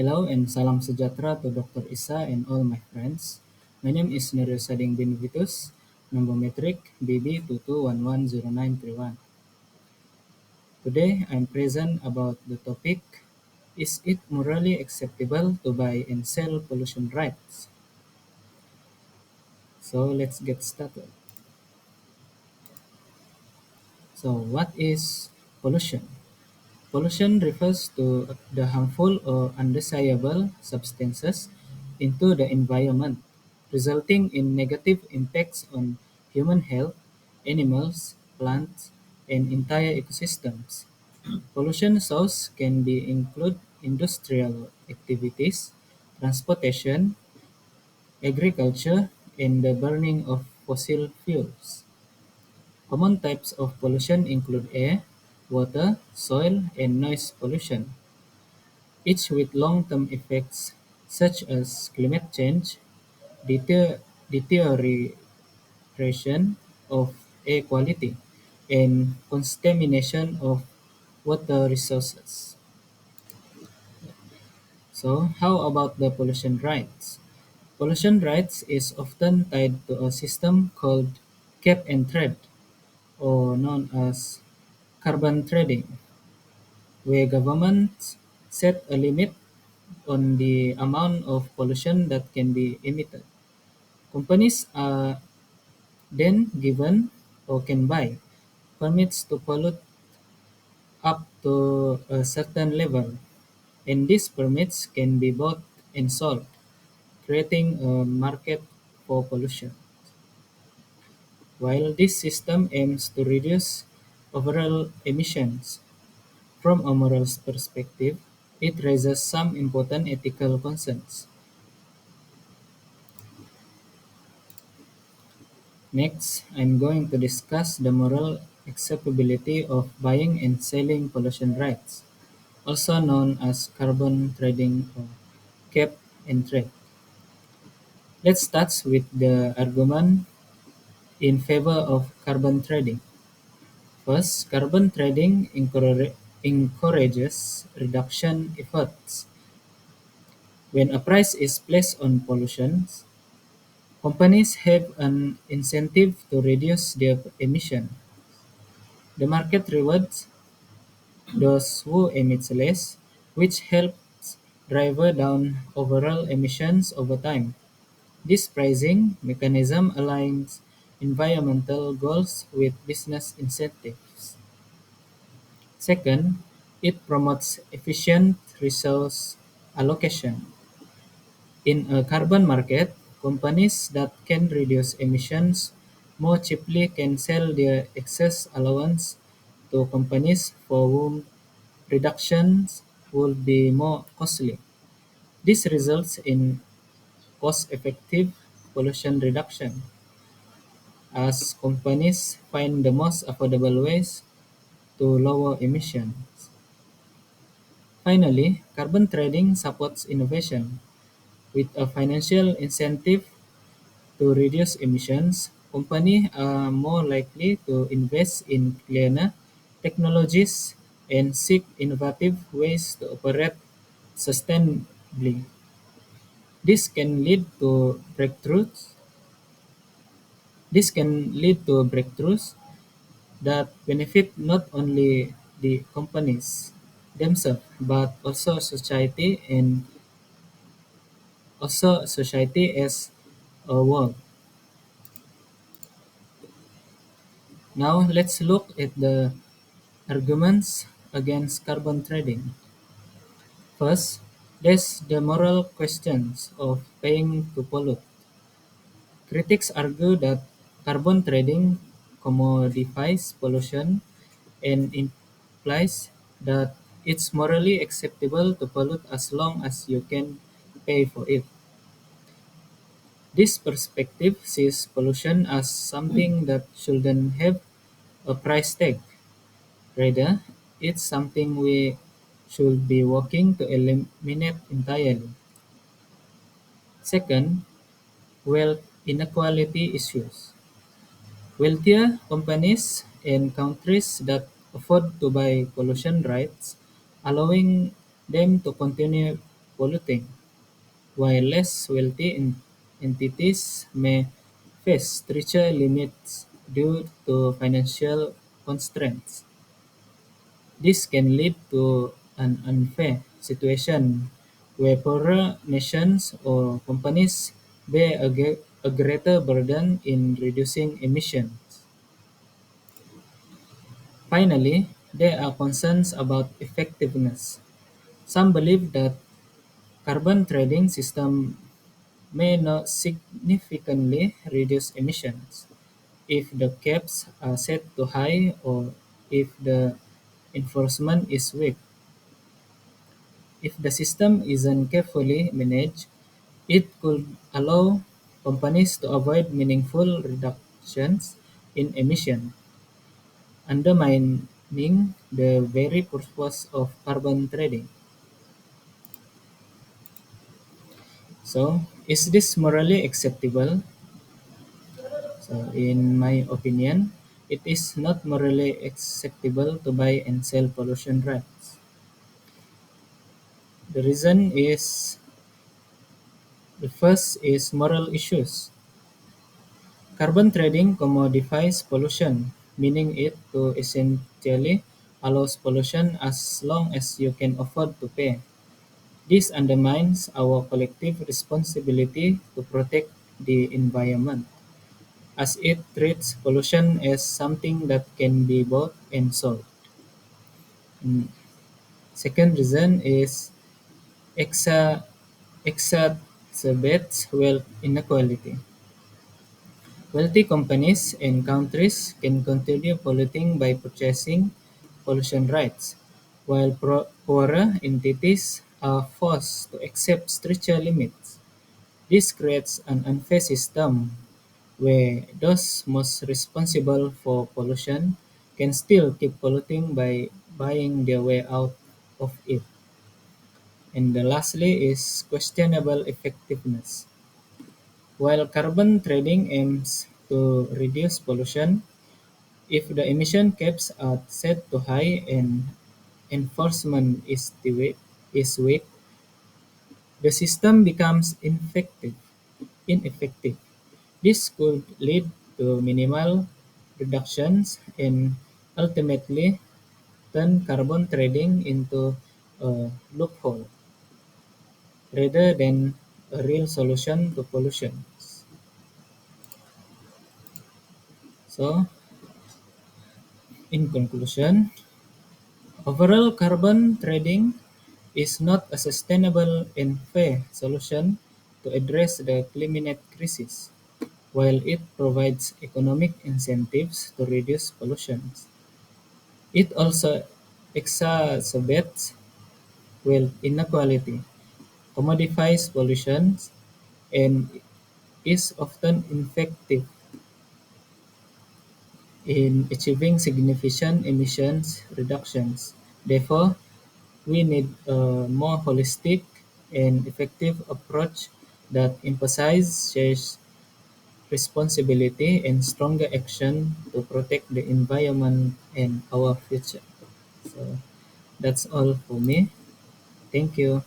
Hello and salam sejahtera to Dr. Isa and all my friends. My name is Nurul Sading bin Vitus, number metric BB22110931. Today I'm present about the topic, is it morally acceptable to buy and sell pollution rights? So let's get started. So what is pollution? Pollution refers to the harmful or undesirable substances into the environment, resulting in negative impacts on human health, animals, plants, and entire ecosystems. Pollution sources can be include industrial activities, transportation, agriculture, and the burning of fossil fuels. Common types of pollution include air, water, soil, and noise pollution, each with long-term effects such as climate change, deterioration of air quality, and contamination of water resources. So, how about the pollution rights? Pollution rights is often tied to a system called cap and trade, or known as carbon trading, where governments set a limit on the amount of pollution that can be emitted. Companies are then given or can buy permits to pollute up to a certain level, and these permits can be bought and sold, creating a market for pollution. While this system aims to reduce overall emissions, from a moral perspective, it raises some important ethical concerns. Next, I'm going to discuss the moral acceptability of buying and selling pollution rights, also known as carbon trading or cap and trade. Let's start with the argument in favor of carbon trading. First, carbon trading encourages reduction efforts. When a price is placed on pollution, companies have an incentive to reduce their emission. The market rewards those who emit less, which helps drive down overall emissions over time. This pricing mechanism aligns environmental goals with business incentives. Second, it promotes efficient resource allocation. In a carbon market, companies that can reduce emissions more cheaply can sell their excess allowance to companies for whom reductions would be more costly. This results in cost-effective pollution reduction as companies find the most affordable ways to lower emissions. Finally, carbon trading supports innovation. With a financial incentive to reduce emissions, companies are more likely to invest in cleaner technologies and seek innovative ways to operate sustainably. This can lead to breakthroughs. This can lead to breakthroughs that benefit not only the companies themselves but also society as a whole. Now let's look at the arguments against carbon trading. First, there's the moral questions of paying to pollute. Critics argue that carbon trading commodifies pollution and implies that it's morally acceptable to pollute as long as you can pay for it. This perspective sees pollution as something that shouldn't have a price tag. Rather, it's something we should be working to eliminate entirely. Second, wealth inequality issues. Wealthier companies and countries that afford to buy pollution rights, allowing them to continue polluting, while less wealthy entities may face stricter limits due to financial constraints. This can lead to an unfair situation where poorer nations or companies bear a greater burden in reducing emissions. Finally, there are concerns about effectiveness. Some believe that carbon trading system may not significantly reduce emissions if the caps are set too high or if the enforcement is weak. If the system isn't carefully managed, it could allow companies to avoid meaningful reductions in emission, undermining the very purpose of carbon trading. So, is this morally acceptable? So, in my opinion, it is not morally acceptable to buy and sell pollution rights. The reason is the first is moral issues. Carbon trading commodifies pollution, meaning it to essentially allows pollution as long as you can afford to pay. This undermines our collective responsibility to protect the environment, as it treats pollution as something that can be bought and sold. Mm, Second reason is exa- exacerbates wealth inequality. Wealthy companies and countries can continue polluting by purchasing pollution rights, while poorer entities are forced to accept stricter limits. This creates an unfair system where those most responsible for pollution can still keep polluting by buying their way out of it. And the lastly is questionable effectiveness. While carbon trading aims to reduce pollution, if the emission caps are set too high and enforcement is weak, the system becomes ineffective. This could lead to minimal reductions and ultimately turn carbon trading into a loophole rather than a real solution to pollution. So, in conclusion, overall carbon trading is not a sustainable and fair solution to address the climate crisis. While it provides economic incentives to reduce pollution, it also exacerbates wealth inequality, commodifies pollution, and is often ineffective in achieving significant emissions reductions. Therefore, we need a more holistic and effective approach that emphasizes responsibility and stronger action to protect the environment and our future. So that's all for me. Thank you.